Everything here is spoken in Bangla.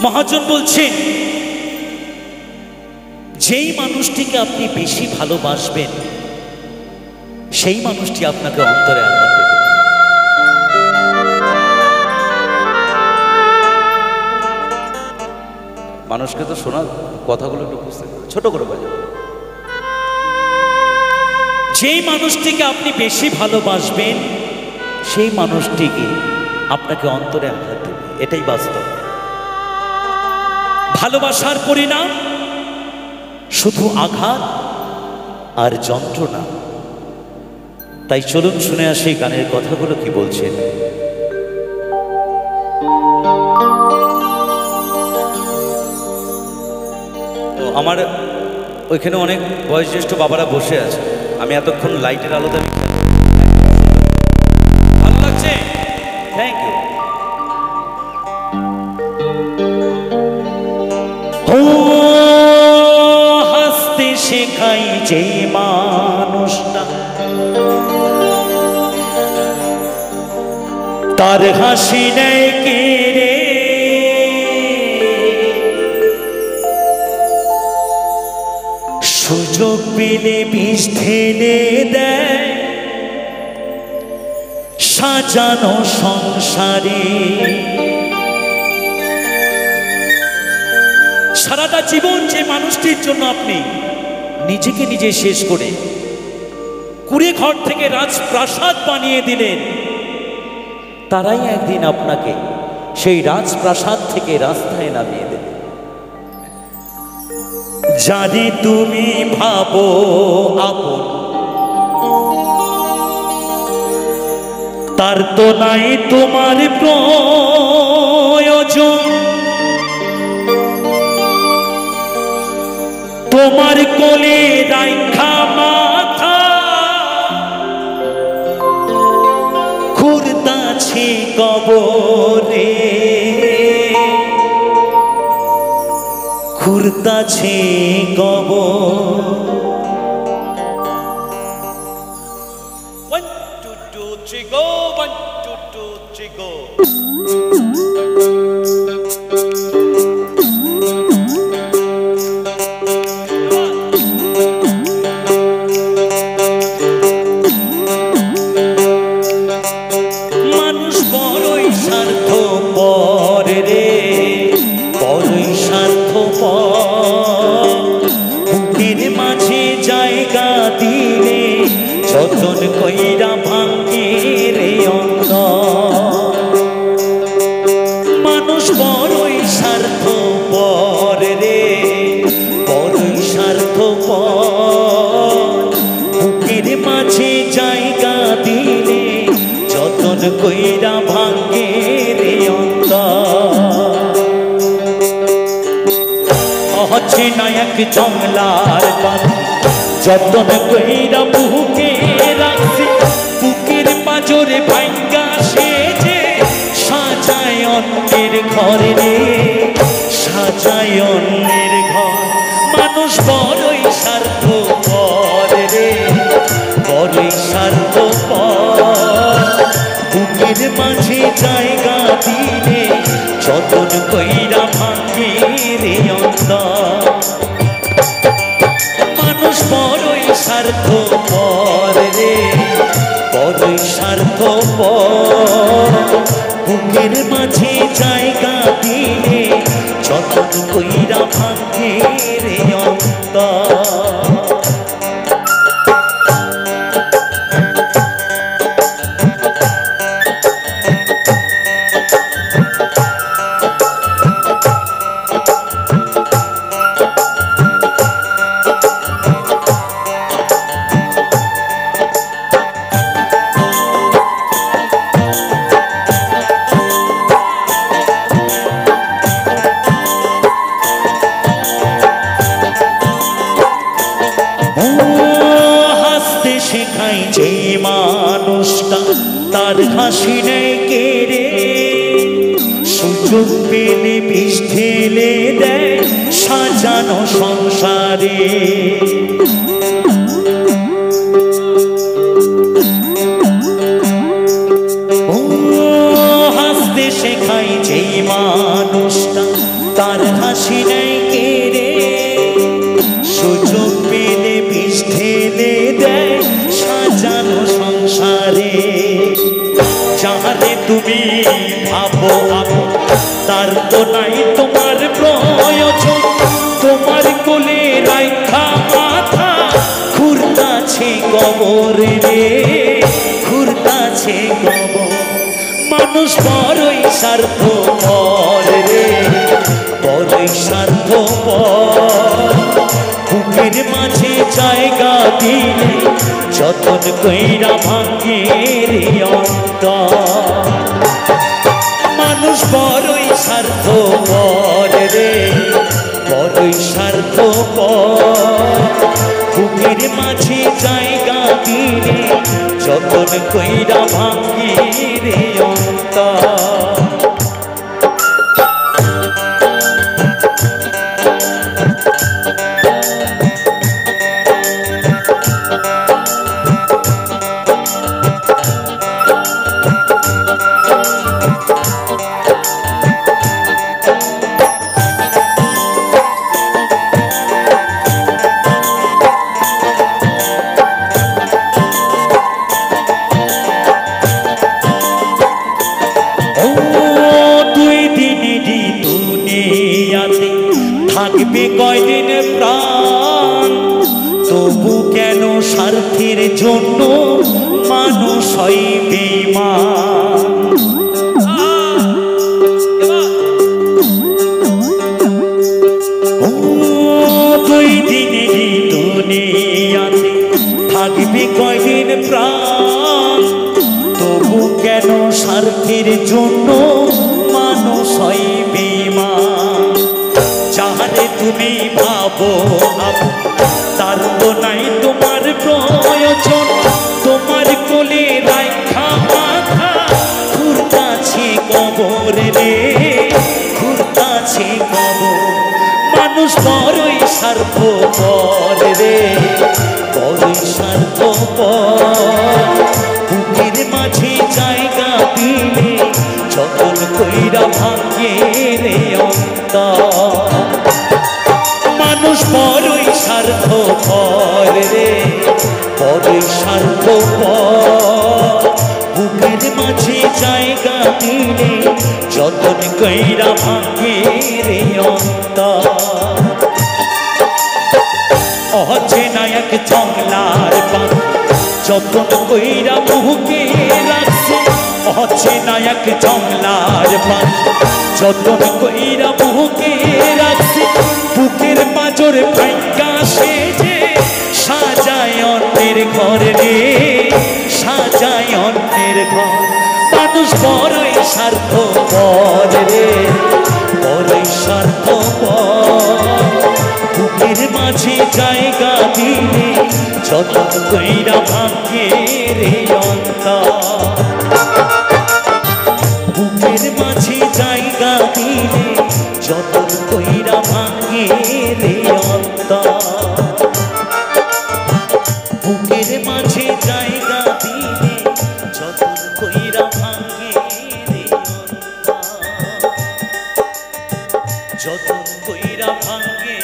মহাজন বলছেন, যেই মানুষটিকে আপনি বেশি ভালোবাসবেন সেই মানুষটি আপনাকে অন্তরে আঘাত দেবে। মানুষকে তো শোনা কথাগুলো একটু বুঝতে ছোট করে বলে। যেই মানুষটিকে আপনি বেশি ভালোবাসবেন সেই মানুষটিকে আপনাকে অন্তরে আঘাত দেবে, এটাই বাস্তব। ভালোবাসার পরিণাম শুধু আঘাত আর যন্ত্রণা। তাই চলুন শুনে আসি গানের কথাগুলো কি বলছেন। আমার ওইখানে অনেক বয়োজ্যেষ্ঠ বাবারা বসে আছে, আমি এতক্ষণ লাইটের আলোতে ভালো লাগছে, থ্যাংক ইউ। হাসতে শেখাই যে মানুষটা তার হাসি নেই কেড়ে, সুযোগ পেলে বিষ ঢেলে দেয় সাজানো সংসারে। সারাটা জীবন যে মানুষটির জন্য আপনি নিজেকে নিজে শেষ করে কুড়ে ঘর থেকে রাজপ্রাসাদ বানিয়ে দিলেন, তারাই একদিন আপনাকে সেই রাজপ্রাসাদ থেকে রাস্তায় নামিয়ে দেবে। যারে তুমি ভাবো আপন তার তো নাই তোমার প্রয়োজন, তোমার কোলে রাইখা মাথা খুরদাছে কবরে, খুরদাছে কবর। 1 2 2 3 go 1 2 2 3 go। মানুষ বড়ই স্বার্থপর রে, বড়ই স্বার্থপর। বুকের মাঝে জায়গা দিলে যতন কইরা ভাঙ্গে রে অন্তর। মানুষ বড়ই স্বার্থপর রে, বড়ই স্বার্থপর। বুকের মাঝে জায়গা দিলে যতন কইরা ভাঙ্গে রে অন্তর। হচ্ছে নায়ক জংলার পাখি যতন কইরা বুকে রাখছি, বুকের পাজরে ভাঙ্গা সেজে সাজায় অন্যের ঘরে রে, সাজায় অন্যের ঘর। মানুষ বড়ই স্বার্থপর রে, বড়ই স্বার্থপর। বুকের মাঝে জায়গা দিলে যতন কইরা ভাঙ্গে রে অন্তর। মানুষ বড়ই স্বার্থপর রে, বড়ই স্বার্থপর। বুকের মাঝে জায়গা দিলে যতন কইরা ভাঙ্গে রে অন্তর। শেখাই যে মানুষটা তার হাসি নেই কেড়ে, সুযোগ পেলে বিষ ঢেলে দেয় সাজানো সংসারে। হাসতে শেখাই যে মানুষটা সংসারে। যাহারে তুমি ভাবো আপন, তার তো নাই তোমার প্রয়োজন। তোমার কোলে রাইখা মাথা ঘুরতাছে কবর রে, ঘুরতাছে কবর। মানুষ বড়ই স্বার্থপর রে, বড়ই স্বার্থপর। বুকের মাঝে জায়গা দিলে যতন কইরা ভাঙে রে অন্তর। মানুষ বড়ই স্বার্থপর রে, বড়ই স্বার্থপর। বুকের মাঝে জায়গা দিলে যতন কইরা ভাঙে রে অন্তর। থাকবে কয়দিন প্রাণ, তবু কেন স্বার্থের জন্য মানুষ হয় বেঈমান। দুই দিনেরই দুনিয়াতে থাকবে কয়দিন প্রাণ, তবু কেন স্বার্থের জন্য মানুষ হয় বেঈমান। যাহারে তুমি ভাবো আপন, তার তো নাই তোমার প্রয়োজন। তোমার কোলে রাইখা মাথা ঘুরতাছে কবর রে, ঘুরতাছে কবর। মানুষ বড়ই স্বার্থপর রে, বড়ই স্বার্থপর। বুকের মাঝে জায়গা দিলে যতন কইরা ভাঙে রে অন্তর। মানুষ বড়ই স্বার্থপর রে, বড়ই স্বার্থপর। বুকের মাঝে জায়গা দিলে যতন কইরা ভাঙে রে অন্তর। অচেনা এক জংলার পান যতন কইরা বুকে রাখছে। অচেনা এক জংলার পান যতন কইরা বুকে রাখছে। বুকের পাঁজর ভাঙ্গা সেজে সাজায় অন্যের ঘর রে, সাজায় অন্যের ঘর। মানুষ বড়ই স্বার্থপর রে, বড়ই স্বার্থপর। বুকের মাঝে জায়গা দিলে যতন কইরা ভাঙে রে অন্তর। বুকের মাঝে জায়গা দিলে যতন কইরা ভাঙে রে অন্তর। বুকের মাঝে জায়গা দিলে যতন কইরা ভাঙে রে অন্তর, যতন কইরা ভাঙে।